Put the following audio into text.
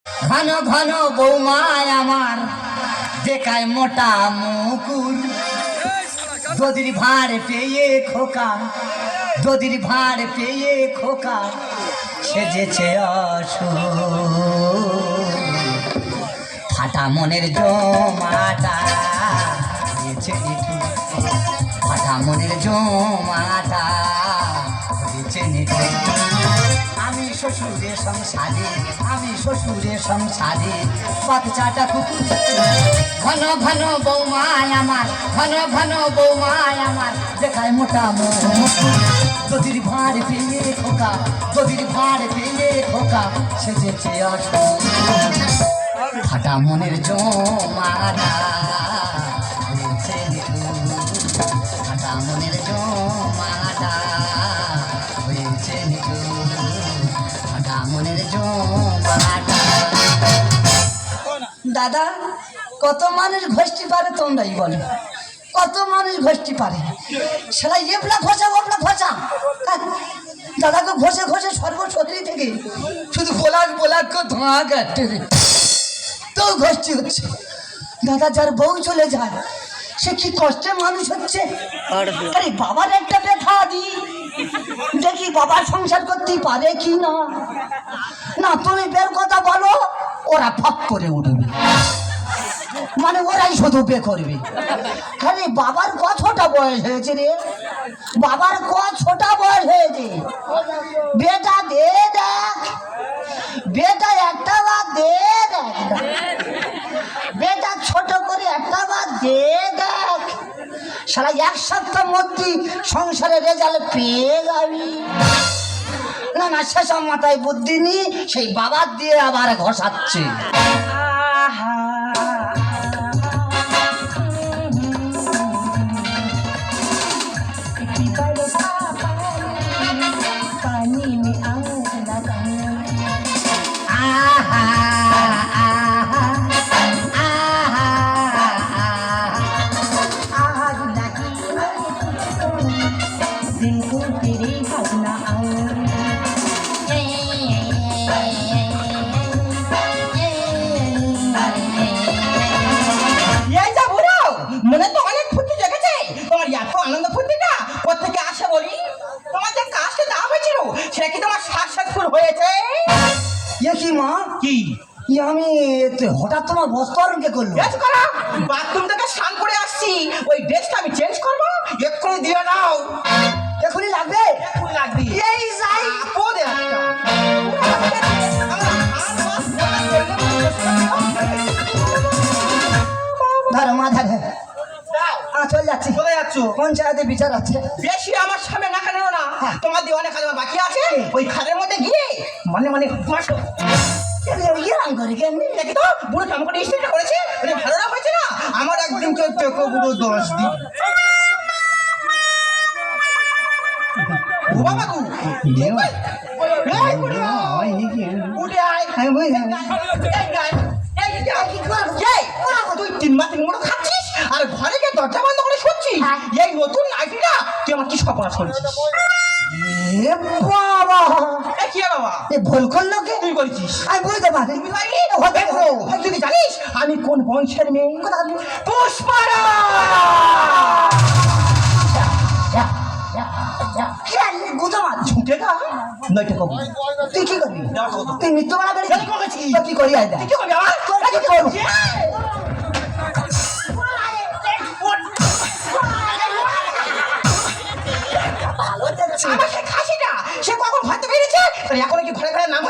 ঘন ঘন বৌমায় আমার দেখায় মোটা মুকুর, দদির ভাঁড় পেয়ে খোকা, দদির ভাঁড় পেয়ে খোকা সেজেছে অসুর। ফাটা মনের জমাটা হয়েছে নিঠুর, ফাটা মনের জমাটা হয়েছে নিঠুর। আমি শ্বশুরে সংসারে, আমি শ্বশুরে সংসারে বাচ্চাটা কুকুর। ঘন ঘন বৌমায় আমার, ঘন ঘন বৌমায় আমার দেখায় মোটা মুকুর, দদির ভাঁড় পেয়ে খোকা, দদির ভাঁড় পেয়ে খোকা সেজেছে অসুর। ফাটা মনের জমাটা হয়েছে নিঠুর, ফাটা মনের জমাটা হয়েছে নিঠুর, ফাটা মনের জমাটা। দাদা কত মানুষ ঘষতে পারে তোমরাই বলো, কত মানুষ ঘষতে পারে? সেটা এবলা ঘষা ওবলা ঘষা, দাদাকে ঘষে ঘষে সর্বশরীর থেকে শুধু বোলাক বোলাক ধোঁয়া কাটতে তো ঘষতে হচ্ছে। দাদা যার বউ চলে যায় সে কি কষ্টে মানুষ হচ্ছে। আরে বাবার একটা ব্যথা দি দেখি বাবার সংসার করতে পারে কি না। না তুমি বের কথা বলো, ওরা ফক করে উঠবে, মানে ওরাই শুধু বে করবে। খালি বাবার কতটা বয়স হয়েছে রে, বাবার কতটা বয়স হয়েছে। বেটা দে দেখ, বেটা একটা বার দে দেখ, বেটা ছোট করে একটা বার দে দেখ, সারা এক সপ্তাহ মধ্যে সংসারের রেজাল্ট পেয়ে যাবি। না না সেসব মাথায় বুদ্ধি নি, সেই বাবার দিয়ে আবার ঘষাচ্ছে। মনে তো অনেক ফুর্তি জেগেছে, তোমার এত আনন্দ ফুর্তিটা কোথেকে আসে বলি? তোমার যে কাজটা দেওয়া হয়েছিল সেটা কি তোমার সাকসেসফুল হয়েছে? এ কি মা, কি আমি হঠাৎ তোমার বস্ত্রকে করলো? ড্রেস করা, বাথরুম থেকে স্নান করে আসছি, ওই ড্রেসটা আমি চেঞ্জ করবো, এক্ষুনি দিয়ে নাও। এখনই লাগবে? এক্ষুনি লাগবে। এই যাই আপদ একটা। ধরো মা ধরে চলে যাচ্ছি। কোথায় যাচ্ছ? পঞ্চায়েতে বিচার আছে। বেশি আমার সামনে না কেন না, তোমার দিয়ে অনেক কাজ আমার বাকি আছে, ওই খালের মধ্যে গিয়ে মানে মানে মাসো ইরাম করে কেন? দেখি তো বুড়ো কেমন করে স্টেজটা করেছে, ওটা ভালো না হয়েছে না? আমার একদিন কেউ বুড়ো 10 দিন। ও বাবা গো, এই বুড়ো, উঠে আয়। আমি বুঝি তুই 3 মাস 3 মুঠো খাচ্ছিস আর ঘরে গিয়ে দরজা বন্ধ করে শুচ্ছিস। এই নতুন নাইটিটা তুই আমার কি সর্বনাশ করেছিস? বাবা কি বাবা এ ভুল করলো কে? তুই করেছিস। আমি বুঝতে পারি। তুই পারবি? তুই কি জানিস আমি কোন বংশের মেয়ে? পুষ্পারা। গুতো মার ঝুঁকে গা নয়টা কবি। তুই কি করবি? তুই মৃত্যু বাড়া বেড়ে কি করি আয় দেখ। তুই কি করবি আমার? কি করবো? আমার সে খাসিটা সে কখন ঘর থেকে বেরিয়েছে, এখন কি ঘরে ঘরে নাম